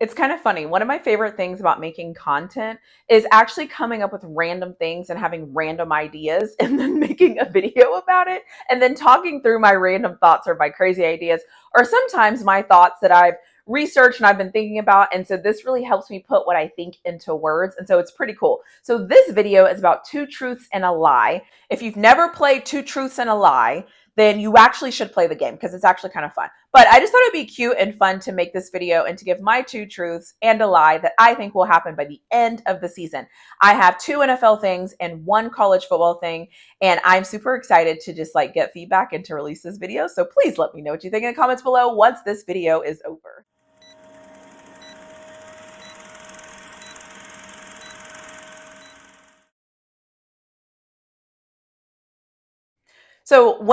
It's kind of funny. One of my favorite things about making content is actually coming up with random things and having random ideas and then making a video about it and then talking through my random thoughts or my crazy ideas or sometimes my thoughts that I've researched and I've been thinking about. And so this really helps me put what I think into words. And so it's pretty cool. So this video is about two truths and a lie. If you've never played two truths and a lie, then you actually should play the game because it's actually kind of fun. But I just thought it'd be cute and fun to make this video and to give my two truths and a lie that I think will happen by the end of the season. I have two NFL things and one college football thing, and I'm super excited to just like get feedback and to release this video. So please let me know what you think in the comments below once this video is over. So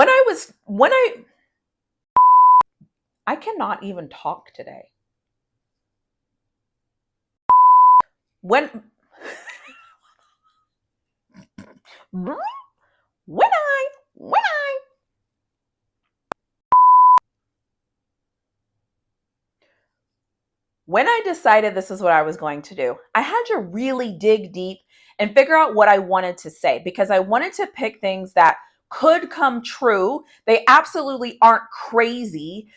I cannot even talk today. When I decided this is what I was going to do, I had to really dig deep and figure out what I wanted to say because I wanted to pick things that could come true. They absolutely aren't crazy,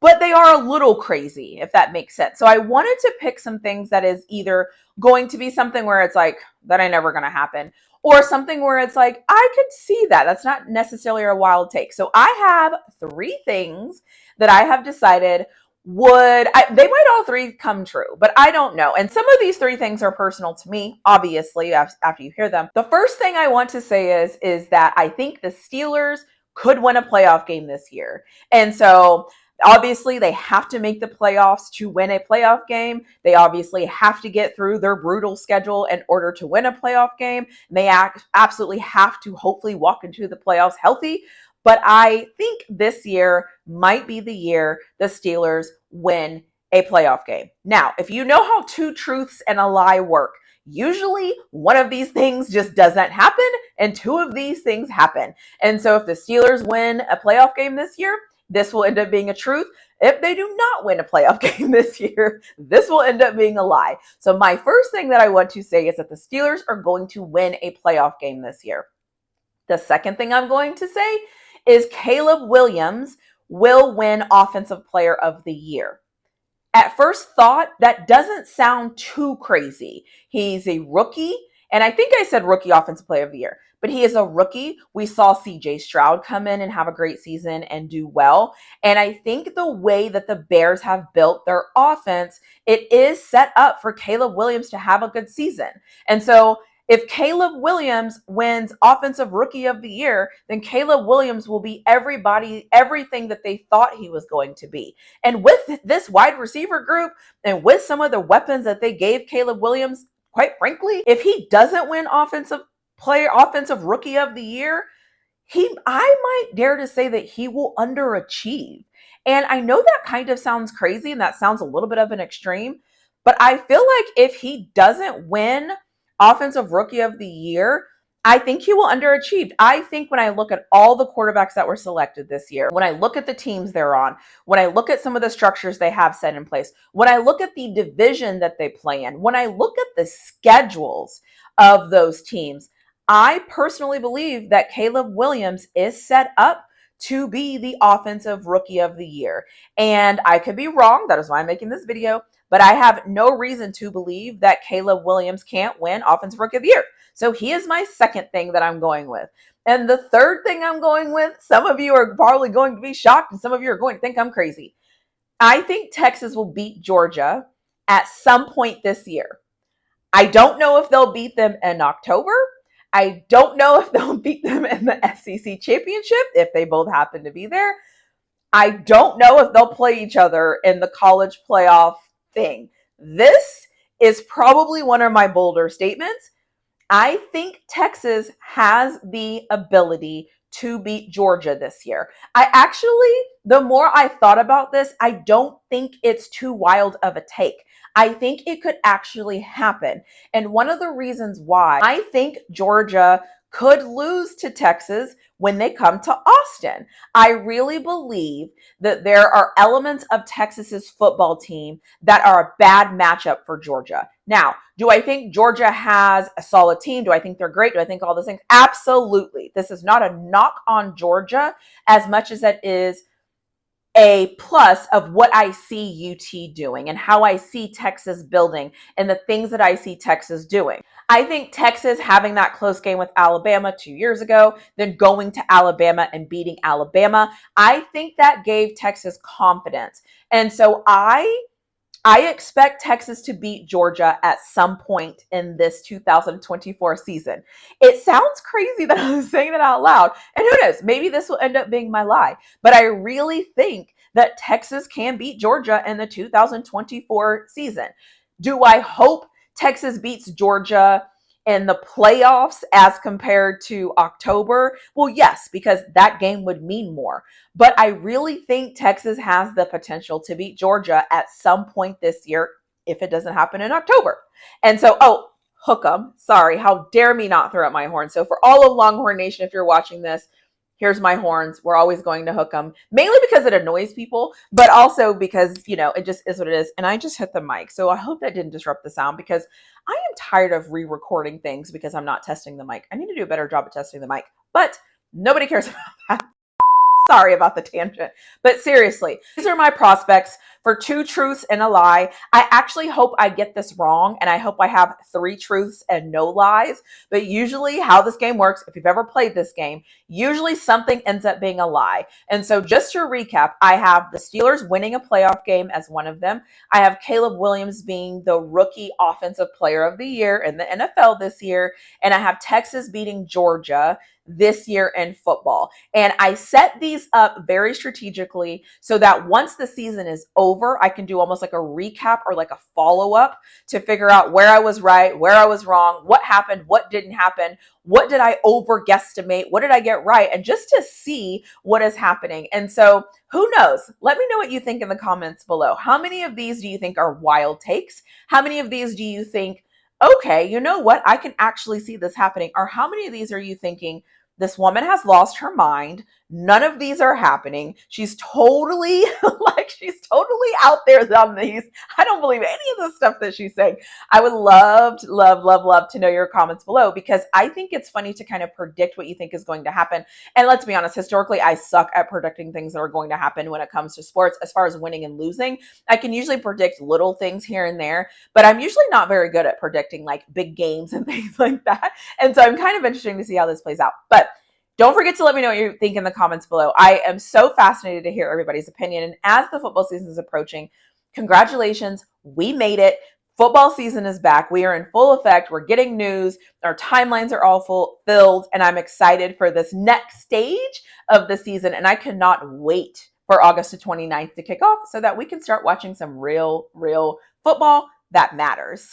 but they are a little crazy, if that makes sense. So I wanted to pick some things that is either going to be something where it's like, that ain't never going to happen, or something where it's like, I could see that. That's not necessarily a wild take. So I have three things that I have decided they might all three come true, but I don't know. And some of these three things are personal to me, obviously, after you hear them. The first thing I want to say is that I think the Steelers could win a playoff game this year. And so obviously, they have to make the playoffs to win a playoff game. They obviously have to get through their brutal schedule in order to win a playoff game. They absolutely have to hopefully walk into the playoffs healthy. But I think this year might be the year the Steelers win a playoff game. Now, if you know how two truths and a lie work, usually one of these things just doesn't happen and two of these things happen. And so if the Steelers win a playoff game this year, this will end up being a truth. If they do not win a playoff game this year, this will end up being a lie. So my first thing that I want to say is that the Steelers are going to win a playoff game this year. The second thing I'm going to say is Caleb Williams will win Offensive Player of the Year. At first thought, that doesn't sound too crazy. He's a rookie, and I think I said rookie Offensive Player of the Year, but he is a rookie. We saw CJ Stroud come in and have a great season and do well. And I think the way that the Bears have built their offense, it is set up for Caleb Williams to have a good season. And so if Caleb Williams wins Offensive Rookie of the Year, then Caleb Williams will be everything that they thought he was going to be. And with this wide receiver group and with some of the weapons that they gave Caleb Williams, quite frankly, if he doesn't win Offensive Rookie of the Year, I might dare to say that he will underachieve. And I know that kind of sounds crazy and that sounds a little bit of an extreme, but I feel like if he doesn't win Offensive Rookie of the Year, I think he will underachieve. I think when I look at all the quarterbacks that were selected this year, when I look at the teams they're on, when I look at some of the structures they have set in place, when I look at the division that they play in, when I look at the schedules of those teams, I personally believe that Caleb Williams is set up to be the Offensive Rookie of the Year. And I could be wrong. That is why I'm making this video. But I have no reason to believe that Caleb Williams can't win Offensive Rookie of the Year. So he is my second thing that I'm going with. And the third thing I'm going with, some of you are probably going to be shocked and some of you are going to think I'm crazy. I think Texas will beat Georgia at some point this year. I don't know if they'll beat them in October. I don't know if they'll beat them in the SEC championship, if they both happen to be there. I don't know if they'll play each other in the college playoff thing. This is probably one of my bolder statements. I think Texas has the ability to beat Georgia this year. The more I thought about this, I don't think it's too wild of a take. I think it could actually happen. And one of the reasons why I think Georgia could lose to Texas when they come to Austin. I really believe that there are elements of Texas's football team that are a bad matchup for Georgia. Now, do I think Georgia has a solid team? Do I think they're great? Do I think all those things? Absolutely. This is not a knock on Georgia as much as it is a plus of what I see UT doing and how I see Texas building and the things that I see Texas doing. I think Texas having that close game with Alabama 2 years ago, then going to Alabama and beating Alabama, I think that gave Texas confidence. And so I expect Texas to beat Georgia at some point in this 2024 season. It sounds crazy that I'm saying that out loud. And who knows, maybe this will end up being my lie. But I really think that Texas can beat Georgia in the 2024 season. Do I hope Texas beats Georgia in the playoffs as compared to October? Well, yes, because that game would mean more. But I really think Texas has the potential to beat Georgia at some point this year if it doesn't happen in October. And so, hook 'em. Sorry, how dare me not throw up my horn. So for all of Longhorn Nation, if you're watching this, here's my horns. We're always going to hook them, mainly because it annoys people, but also because, it just is what it is. And I just hit the mic. So I hope that didn't disrupt the sound because I am tired of re-recording things because I'm not testing the mic. I need to do a better job of testing the mic, but nobody cares about that. Sorry about the tangent, but seriously, these are my prospects for 2 truths and a lie. I actually hope I get this wrong, and I hope I have 3 truths and no lies, but usually how this game works, if you've ever played this game, usually something ends up being a lie. And so just to recap, I have the Steelers winning a playoff game as one of them. I have Caleb Williams being the rookie offensive player of the year in the NFL this year, and I have Texas beating Georgia this year in football. And I set these up very strategically so that once the season is over, I can do almost like a recap or like a follow-up to figure out where I was right, where I was wrong, what happened, what didn't happen, what did I over guesstimate, what did I get right, and just to see what is happening. And so who knows? Let me know what you think in the comments below. How many of these do you think are wild takes? How many of these do you think, okay, you know what? I can actually see this happening. Or how many of these are you thinking, this woman has lost her mind. None of these are happening. She's totally she's totally out there on these. I don't believe any of the stuff that she's saying. I would love to know your comments below because I think it's funny to kind of predict what you think is going to happen. And let's be honest, historically, I suck at predicting things that are going to happen when it comes to sports. As far as winning and losing, I can usually predict little things here and there, but I'm usually not very good at predicting like big games and things like that. And so I'm kind of interested to see how this plays out. But don't forget to let me know what you think in the comments below. I am so fascinated to hear everybody's opinion. And as the football season is approaching, congratulations, we made it. Football season is back. We are in full effect. We're getting news. Our timelines are all filled. And I'm excited for this next stage of the season. And I cannot wait for August the 29th to kick off so that we can start watching some real football that matters.